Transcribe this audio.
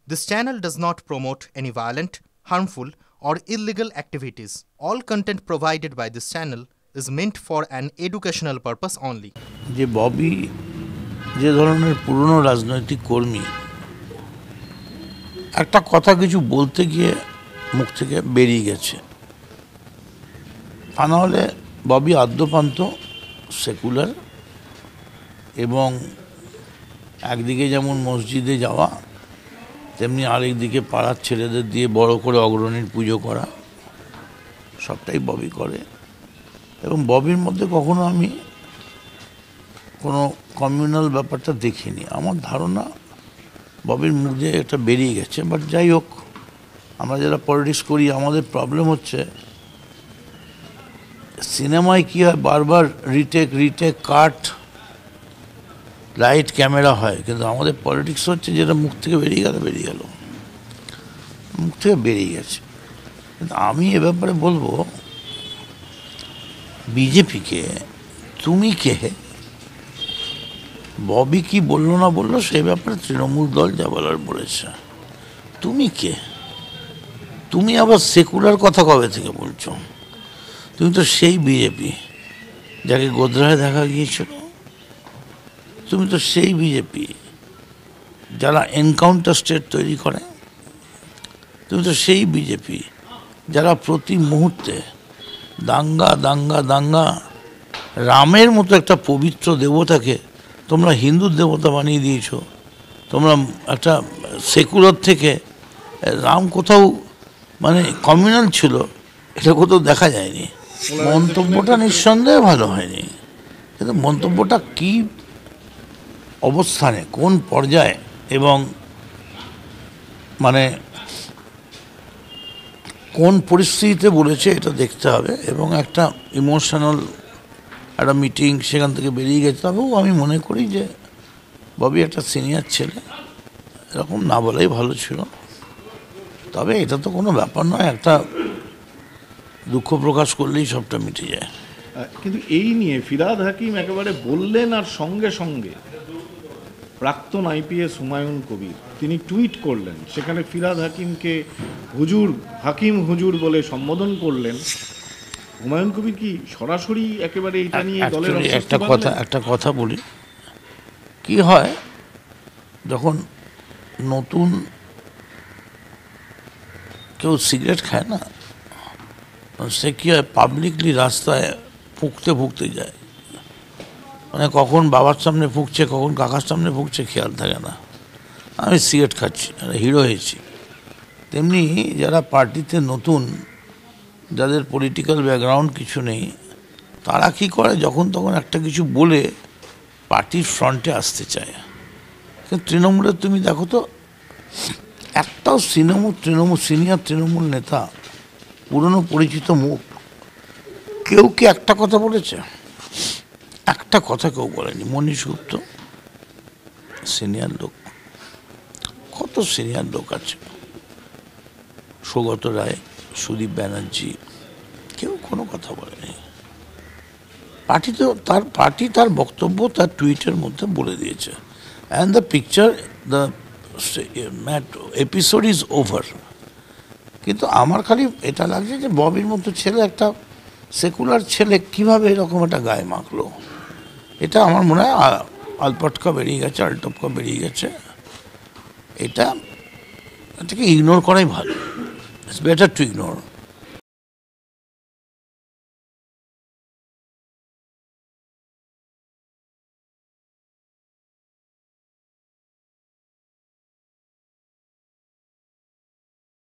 This channel does not promote any violent, harmful, or illegal activities. All content provided by this channel is meant for an educational purpose only. যে ববি যে ধরনের পুরনো রাজনৈতিক কর্মী, একটা কথা কিছু বলতে গিয়ে মুখ থেকে বেরিয়ে গেছে, তা নাহলে ববি আদ্যপান্ত সেকুলার এবং একদিকে যেমন মসজিদে যাওয়া তেমনি আরেকদিকে পাড়ার ছেলেদের দিয়ে বড় করে অগ্রণীর পুজো করা, সবটাই ববি করে। এবং ববির মধ্যে কখনো আমি কোনো কমিউনাল ব্যাপারটা দেখিনি। আমার ধারণা ববির মুখ দিয়ে এটা বেরিয়ে গেছে। বাট যাই হোক, আমরা যারা পলিটিক্স করি আমাদের প্রবলেম হচ্ছে সিনেমায় কী হয়, বারবার রিটেক কাট লাইট ক্যামেরা হয়, কিন্তু আমাদের পলিটিক্স হচ্ছে যেটা মুখ থেকে বেরিয়ে গেল, মুখ থেকে বেরিয়ে গেছে। কিন্তু আমি এ ব্যাপারে বলবো বিজেপিকে, তুমি কে? ববি কি বললো না বললো সেই ব্যাপারে তৃণমূল দল যা বলার বলেছে। তুমি কে? তুমি আবার সেকুলার কথা কবে থেকে বলছো? তুমি তো সেই বিজেপি যাকে গোদরায় দেখা গিয়েছিল, তুমি তো সেই বিজেপি যারা এনকাউন্টার স্টেট তৈরি করে, তুমি তো সেই বিজেপি যারা প্রতি মুহূর্তে দাঙ্গা দাঙ্গা দাঙ্গা, রামের মতো একটা পবিত্র দেবতাকে তোমরা হিন্দুর দেবতা বানিয়ে দিয়েছ। তোমরা একটা সেকুলার থেকে রাম কোথাও মানে কমিউনাল ছিল, এটা কোথাও দেখা যায়নি। মন্তব্যটা নিঃসন্দেহে ভালো হয়নি, কিন্তু মন্তব্যটা কি অবস্থানে, কোন পর্যায়ে এবং মানে কোন পরিস্থিতিতে বলেছে এটা দেখতে হবে। এবং একটা ইমোশনাল একটা মিটিং, সেখান থেকে বেরিয়ে গেছে। তবেও আমি মনে করি যে ববি একটা সিনিয়র ছেলে, এরকম না বলাই ভালো ছিল। তবে এটা তো কোনো ব্যাপার নয়, একটা দুঃখ প্রকাশ করলেই সবটা মিটে যায়। কিন্তু এই নিয়ে ফিরহাদ হাকিম একেবারে বললেন, আর সঙ্গে সঙ্গে প্রাক্তন আইপিএস হুমায়ুন কবির তিনি টুইট করলেন, সেখানে ফিরহাদ হাকিমকে হুজুর, হাকিম হুজুর বলে সম্বোধন করলেন। হুমায়ুন কবির কি সরাসরি একেবারে এটা নিয়ে দলের একটা কথা বলি, কি হয় যখন নতুন কেউ সিগারেট খায় না, সে কি হয় পাবলিকলি রাস্তায় ফুঁকতে যায়, মানে কখন বাবার সামনে ফুঁকছে কখন কাকার সামনে ফুঁকছে খেয়াল থাকে না। আমি সিগারেট খাচ্ছি, হিরো হয়েছি। তেমনি যারা পার্টিতে নতুন, যাদের পলিটিক্যাল ব্যাকগ্রাউন্ড কিছু নেই, তারা কি করে যখন তখন একটা কিছু বলে পার্টির ফ্রন্টে আসতে চায়। কিন্তু তৃণমূলের তুমি দেখো তো, একটাও সিনিয়র তৃণমূল নেতা, পুরনো পরিচিত মুখ, কেউ কি একটা কথা বলেছে? একটা কথা কেউ বলেনি। মনীশ গুপ্ত সিনিয়র লোক, কত সিনিয়র লোক আছে, সৌগত রায়, সুদীপ ব্যানার্জি, কেউ কোনো কথা বলেনি। পার্টি তার বক্তব্য তার টুইটের মধ্যে বলে দিয়েছে, and the picture, the episode is over. কিন্তু আমার খালি এটা লাগছে যে ববির মতো ছেলে, একটা সেকুলার ছেলে, কিভাবে এরকম একটা গায়ে মাখলো। এটা আমার মনে হয় আলটপকা বেরিয়ে গেছে। এটাকে ইগনোর করাই ভালো। It's better to ignore.